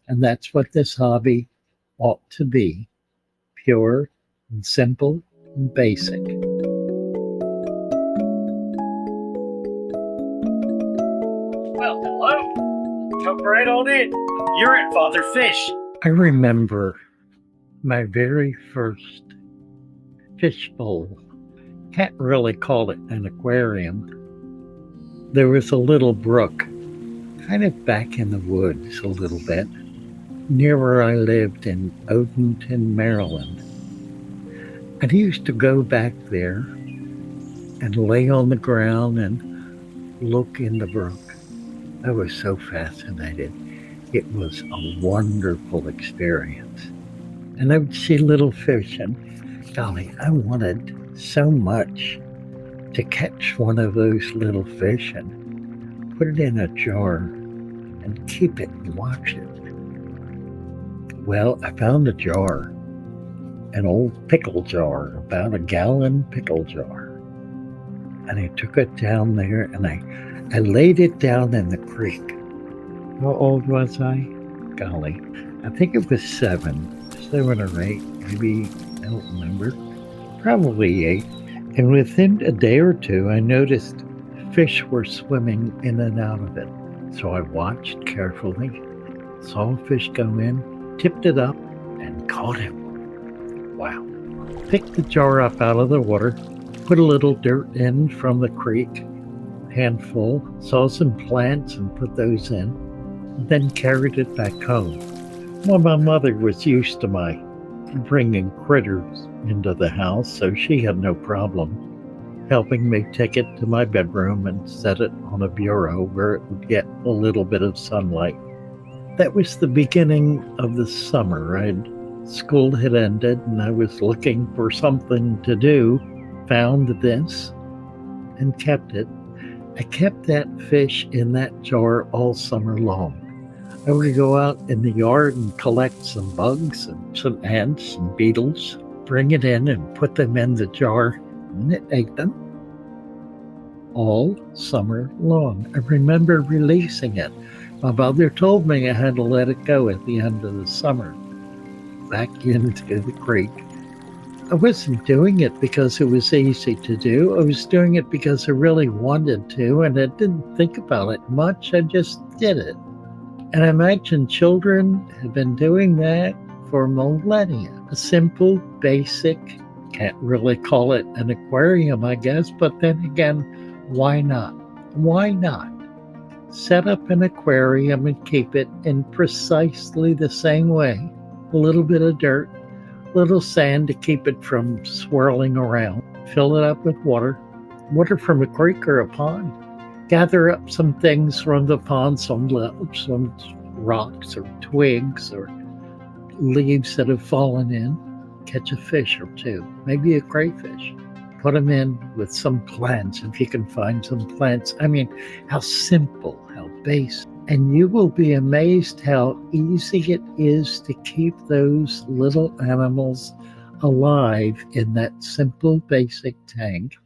And that's what this hobby ought to be: pure and simple and basic. Well, hello. Come right on in. You're at Father Fish. I remember my very first fish bowl. Can't really call it an aquarium. There was a little brook, kind of back in the woods a little bit, near where I lived in Odenton, Maryland. And I used to go back there and lay on the ground and look in the brook. I was so fascinated. It was a wonderful experience. And I would see little fish, and golly, I wanted so much to catch one of those little fish and put it in a jar and keep it and watch it. Well, I found a jar, an old pickle jar, about a gallon pickle jar. And I took it down there and I laid it down in the creek. How old was I? Golly, I think it was 7 or 8, maybe, I don't remember. Probably 8. And within a day or two, I noticed fish were swimming in and out of it. So I watched carefully, saw a fish go in, tipped it up, and caught him. Wow. Picked the jar up out of the water, put a little dirt in from the creek, handful, saw some plants and put those in, then carried it back home. Well, my mother was used to my bringing critters into the house, so she had no problem helping me take it to my bedroom and set it on a bureau where it would get a little bit of sunlight. That was the beginning of the summer. School had ended and I was looking for something to do, found this and kept it. I kept that fish in that jar all summer long. I would go out in the yard and collect some bugs and some ants and beetles, bring it in and put them in the jar, and it ate them all summer long. I remember releasing it. My mother told me I had to let it go at the end of the summer, back into the creek. I wasn't doing it because it was easy to do. I was doing it because I really wanted to, and I didn't think about it much. I just did it. And I imagine children have been doing that for millennia. A simple, basic, can't really call it an aquarium, I guess, but then again, why not? Why not? Set up an aquarium and keep it in precisely the same way. A little bit of dirt, little sand to keep it from swirling around. Fill it up with water from a creek or a pond. Gather up some things from the pond, some rocks or twigs or leaves that have fallen in. Catch a fish or two, maybe a crayfish. Put them in with some plants, if you can find some plants. I mean, how simple, how basic. And you will be amazed how easy it is to keep those little animals alive in that simple, basic tank.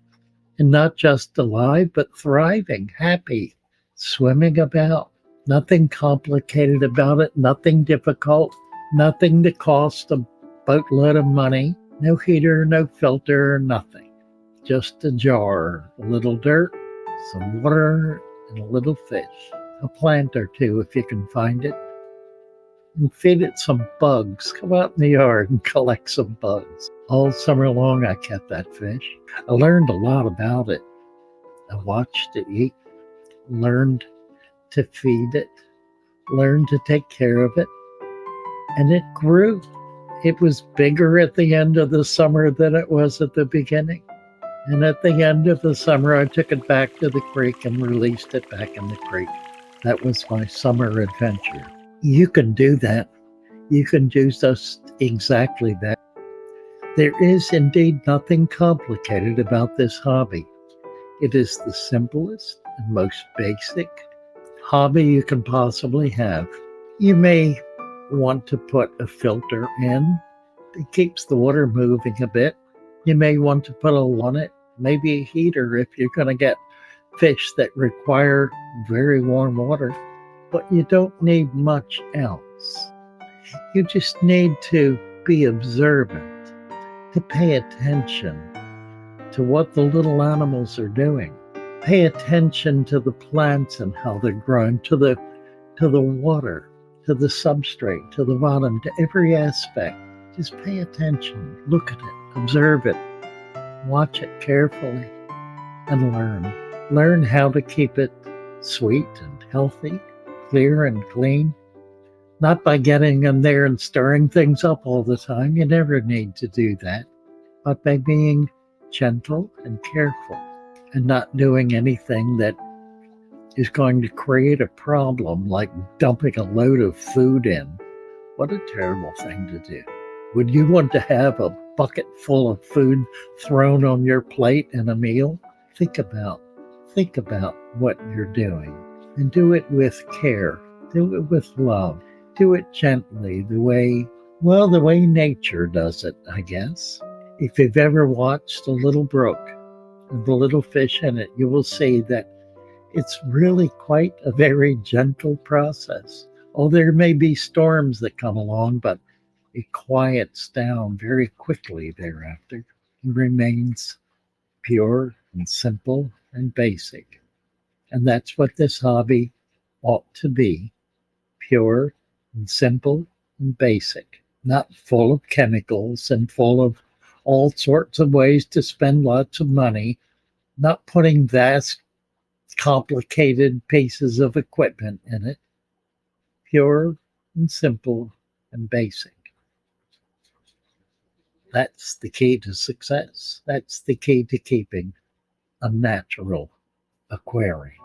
And not just alive, but thriving, happy, swimming about. Nothing complicated about it, nothing difficult, nothing that cost a boatload of money. No heater, no filter, nothing. Just a jar, a little dirt, some water, and a little fish. A plant or two if you can find it. And feed it some bugs. Come out in the yard and collect some bugs. All summer long I kept that fish. I learned a lot about it. I watched it eat, learned to feed it, learned to take care of it, and it grew. It was bigger at the end of the summer than it was at the beginning. And at the end of the summer, I took it back to the creek and released it back in the creek. That was my summer adventure. You can do that. You can do just exactly that. There is indeed nothing complicated about this hobby. It is the simplest and most basic hobby you can possibly have. You may want to put a filter in. It keeps the water moving a bit. You may want to put a light on it, maybe a heater if you're going to get fish that require very warm water, but you don't need much else. You just need to be observant, to pay attention to what the little animals are doing. Pay attention to the plants and how they're growing, to the water, to the substrate, to the bottom, to every aspect. Just pay attention, look at it, observe it, watch it carefully, and learn. Learn how to keep it sweet and healthy, clear and clean. Not by getting in there and stirring things up all the time. You never need to do that. But by being gentle and careful and not doing anything that is going to create a problem, like dumping a load of food in. What a terrible thing to do. Would you want to have a bucket full of food thrown on your plate in a meal? Think about what you're doing, and do it with care. Do it with love. Do it gently, the way nature does it, I guess. If you've ever watched a little brook and the little fish in it, you will see that it's really quite a very gentle process. Oh, there may be storms that come along, but it quiets down very quickly thereafter and remains pure and simple and basic. And that's what this hobby ought to be: pure and simple and basic, not full of chemicals and full of all sorts of ways to spend lots of money, not putting vast, complicated pieces of equipment in it. Pure and simple and basic. That's the key to success. That's the key to keeping a natural aquarium.